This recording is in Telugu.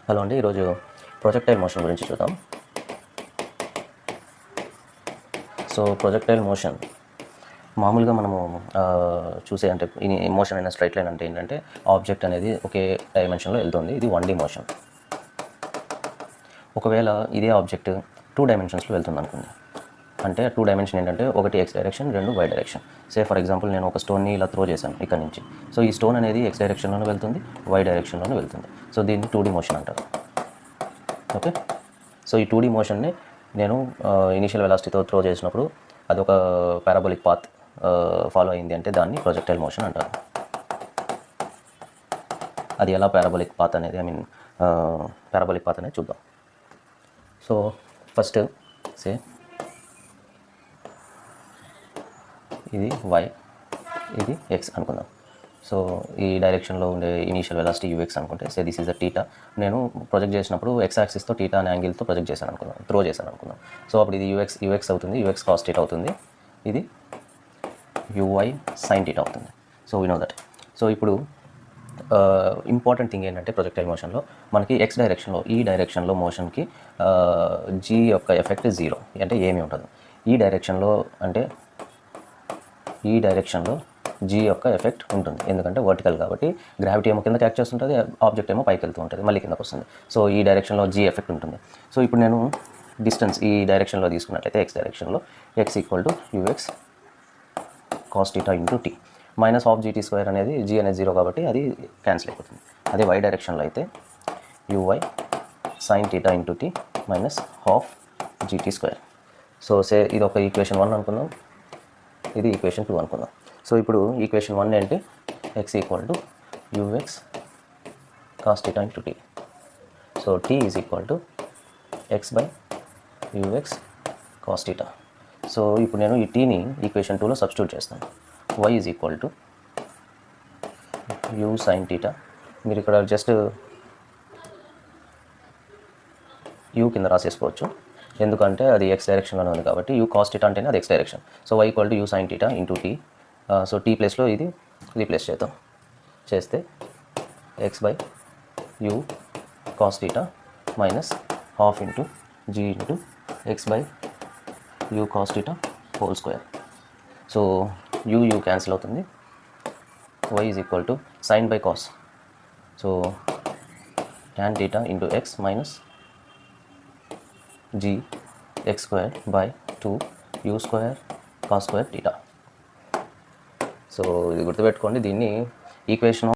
హలో అండి, ఈరోజు ప్రొజెక్టైల్ మోషన్ గురించి చూద్దాం. సో ప్రొజెక్టైల్ మోషన్ మామూలుగా మనము చూసే అంటే మోషన్ అయిన స్ట్రైట్ లైన్ అంటే ఏంటంటే ఆబ్జెక్ట్ అనేది ఒకే డైమెన్షన్లో వెళ్తుంది. ఇది 1D మోషన్. ఒకవేళ ఇదే ఆబ్జెక్ట్ 2 డైమెన్షన్స్లో వెళ్తుంది అనుకోండి. అంటే 2 డైమెన్షన్ ఏంటంటే ఒకటి X direction, 2 Y direction. Say for example నేను ఒక స్టోన్ని ఇలా త్రో చేశాను ఇక్కడ నుంచి. సో ఈ స్టోన్ అనేది ఎక్స్ డైరెక్షన్లోనే వెళ్తుంది, వై డైరెక్షన్లోనే వెళ్తుంది. సో దీన్ని 2D మోషన్ అంటారు. ఓకే, సో ఈ 2D మోషన్ని నేను ఇనీషియల్ వెలాసిటీతో త్రో చేసినప్పుడు అది ఒక పారాబోలిక్ పాత్ ఫాలో అయింది అంటే దాన్ని ప్రొజెక్టైల్ మోషన్ అంటారు. అది ఎలా పారాబోలిక్ పాత్ అనేది పారాబోలిక్ పాత్ అనేది చూద్దాం. సో ఫస్ట్ సే ఇది వై, ఇది ఎక్స్ అనుకుందాం. సో ఈ డైరెక్షన్లో ఉండే ఇనీషియల్ వెలాసిటీ యూఎక్స్ అనుకుంటే say this is a theta. నేను ప్రొజెక్ట్ చేసినప్పుడు ఎక్స్ యాక్సిస్తో టీటా అనే యాంగిల్తో ప్రొజెక్ట్ చేశాను అనుకుందాం, త్రో చేశాను అనుకుందాం. సో అప్పుడు ఇది యూఎక్స్ అవుతుంది, యూఎక్స్ కాస్ టీటా అవుతుంది. ఇది యూవై సైన్ టీటా అవుతుంది. So we know that. So ఇప్పుడు ఇంపార్టెంట్ థింగ్ ఏంటంటే ప్రొజెక్టైల్ మోషన్లో మనకి ఎక్స్ డైరెక్షన్లో ఈ డైరెక్షన్లో మోషన్కి జీ యొక్క ఎఫెక్ట్ 0 అంటే ఏమీ ఉండదు. ఈ డైరెక్షన్లో జీ యొక్క ఎఫెక్ట్ ఉంటుంది, ఎందుకంటే వర్టికల్ కాబట్టి గ్రావిటీ ఏమో కింద క్యాచ్ చేస్తుంటుంది, ఆబ్జెక్ట్ ఏమో పైకి వెళ్తూ ఉంటుంది, మళ్ళీ కిందకు వస్తుంది. సో ఈ డైరెక్షన్లో జీ ఎఫెక్ట్ ఉంటుంది. సో ఇప్పుడు నేను డిస్టెన్స్ ఈ డైరెక్షన్లో తీసుకున్నట్లయితే ఎక్స్ డైరెక్షన్లో X equal to UX cos theta into T minus half GT square అనేది జీ అనేది 0 కాబట్టి అది క్యాన్సిల్ అయిపోతుంది. అదే వై డైరెక్షన్లో అయితే UY sine theta into T minus half GT square. So say ఇది ఒక ఈక్వేషన్ 1 అనుకుందాం, ఇది ఈక్వేషన్ 2 అనుకుందాం. సో ఇప్పుడు ఈక్వేషన్ 1 ఏంటి? X equal to UX cos theta into T. So T is equal to X by UX cos theta. So ఇప్పుడు నేను ఈ టీని ఈక్వేషన్ 2లో సబ్స్టిట్యూట్ చేస్తాను. Y is equal to U sine theta. మీరు ఇక్కడ జస్ట్ యూ కింద రాసేసుకోవచ్చు, ఎందుకంటే అది ఎక్స్ డైరెక్షన్లోనే ఉంది కాబట్టి. యూ కాస్ టీటా అంటేనే అది X direction. So Y equal to U sine theta into T. So T ప్లేస్లో ఇది రీప్లేస్ చేస్తే X by U cos theta minus half into G into X by U cos theta whole square. So U cancel అవుతుంది. Y is equal to sine by cos. So tan theta into X minus G X square by 2 U square cos square theta. So ఇది గుర్తుపెట్టుకోండి, దీన్ని ఈక్వేషన్